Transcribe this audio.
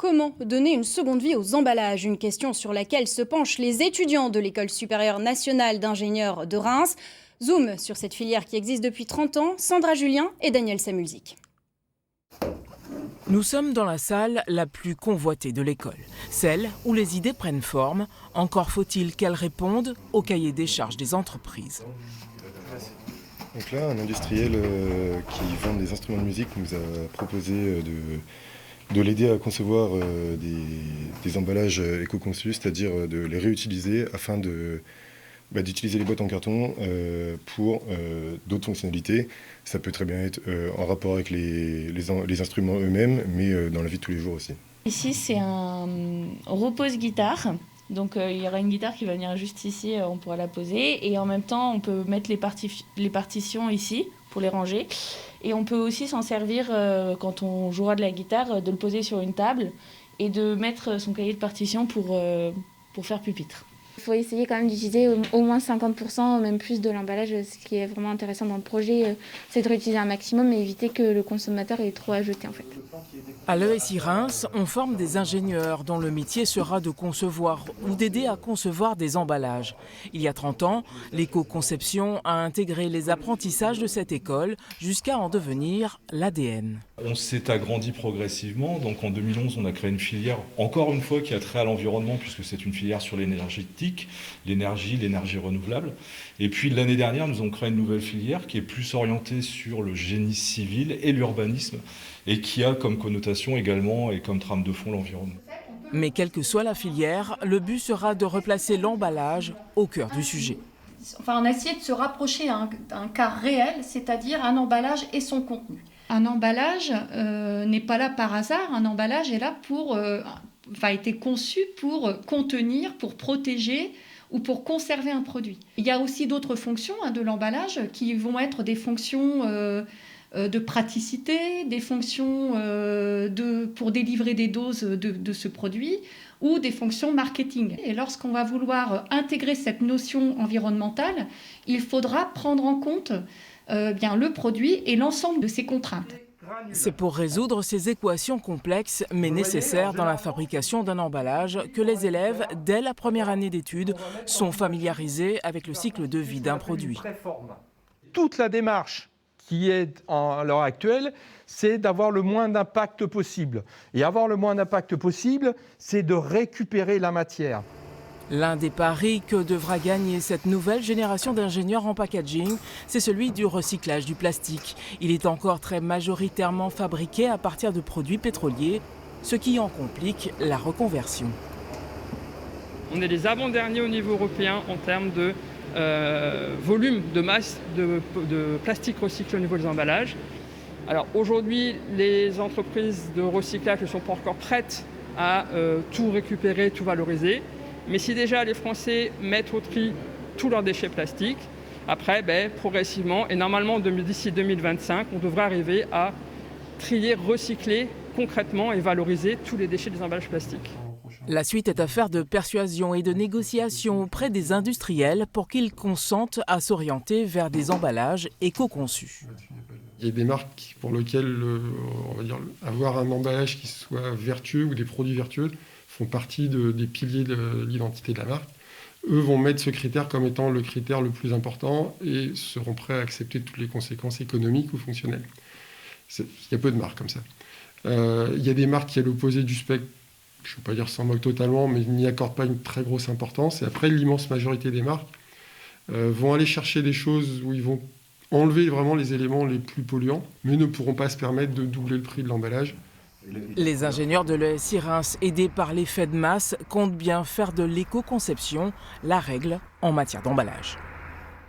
Comment donner une seconde vie aux emballages? Une question sur laquelle se penchent les étudiants de l'École supérieure nationale d'ingénieurs de Reims. Zoom sur cette filière qui existe depuis 30 ans, Sandra Julien et Daniel Samulzik. Nous sommes dans la salle la plus convoitée de l'école, celle où les idées prennent forme. Encore faut-il qu'elles répondent au cahier des charges des entreprises. Donc là, un industriel qui vend des instruments de musique nous a proposé de l'aider à concevoir des emballages éco-conçus, c'est-à-dire de les réutiliser afin d'utiliser les boîtes en carton pour d'autres fonctionnalités. Ça peut très bien être en rapport avec les instruments eux-mêmes, mais dans la vie de tous les jours aussi. Ici, c'est un repose-guitare. Donc il y aura une guitare qui va venir juste ici, on pourra la poser. Et en même temps, on peut mettre les partitions ici pour les ranger. Et on peut aussi s'en servir quand on jouera de la guitare, de le poser sur une table et de mettre son cahier de partitions pour faire pupitre. Il faut essayer quand même d'utiliser au moins 50%, même plus de l'emballage. Ce qui est vraiment intéressant dans le projet, c'est de réutiliser un maximum et éviter que le consommateur ait trop à jeter en fait. À l'ESI Reims, on forme des ingénieurs dont le métier sera de concevoir ou d'aider à concevoir des emballages. Il y a 30 ans, l'éco-conception a intégré les apprentissages de cette école jusqu'à en devenir l'ADN. On s'est agrandi progressivement. Donc en 2011, on a créé une filière, encore une fois, qui a trait à l'environnement, puisque c'est une filière sur l'énergétique, l'énergie renouvelable. Et puis l'année dernière, nous avons créé une nouvelle filière qui est plus orientée sur le génie civil et l'urbanisme, et qui a comme connotation également et comme trame de fond l'environnement. Mais quelle que soit la filière, le but sera de replacer l'emballage au cœur du sujet. Enfin, on a essayé de se rapprocher d'un cas réel, c'est-à-dire un emballage et son contenu. Un emballage n'est pas là par hasard, un emballage est là a été conçu pour contenir, pour protéger ou pour conserver un produit. Il y a aussi d'autres fonctions de l'emballage qui vont être des fonctions de praticité, des fonctions pour délivrer des doses de ce produit ou des fonctions marketing. Et lorsqu'on va vouloir intégrer cette notion environnementale, il faudra prendre en compte le produit et l'ensemble de ses contraintes. C'est pour résoudre ces équations complexes mais nécessaires dans la fabrication d'un emballage que les élèves, dès la première année d'études, sont familiarisés avec le cycle de vie d'un produit. Toute la démarche qui est à l'heure actuelle, c'est d'avoir le moins d'impact possible. Et avoir le moins d'impact possible, c'est de récupérer la matière. L'un des paris que devra gagner cette nouvelle génération d'ingénieurs en packaging, c'est celui du recyclage du plastique. Il est encore très majoritairement fabriqué à partir de produits pétroliers, ce qui en complique la reconversion. On est les avant-derniers au niveau européen en termes de volume, de masse de plastique recyclé au niveau des emballages. Alors aujourd'hui, les entreprises de recyclage ne sont pas encore prêtes à tout récupérer, tout valoriser. Mais si déjà les Français mettent au tri tous leurs déchets plastiques, après, progressivement, et normalement d'ici 2025, on devrait arriver à trier, recycler concrètement et valoriser tous les déchets des emballages plastiques. La suite est affaire de persuasion et de négociation auprès des industriels pour qu'ils consentent à s'orienter vers des emballages éco-conçus. Il y a des marques pour lesquelles avoir un emballage qui soit vertueux ou des produits vertueux font partie des piliers de l'identité de la marque. Eux vont mettre ce critère comme étant le critère le plus important et seront prêts à accepter toutes les conséquences économiques ou fonctionnelles. Il y a peu de marques comme ça. Il y a des marques qui, à l'opposé du spectre, je ne veux pas dire s'en moquent totalement, mais n'y accordent pas une très grosse importance. Et après, l'immense majorité des marques vont aller chercher des choses où ils vont enlever vraiment les éléments les plus polluants, mais ne pourront pas se permettre de doubler le prix de l'emballage. Les ingénieurs de l'ESI Reims, aidés par l'effet de masse, comptent bien faire de l'éco-conception la règle en matière d'emballage.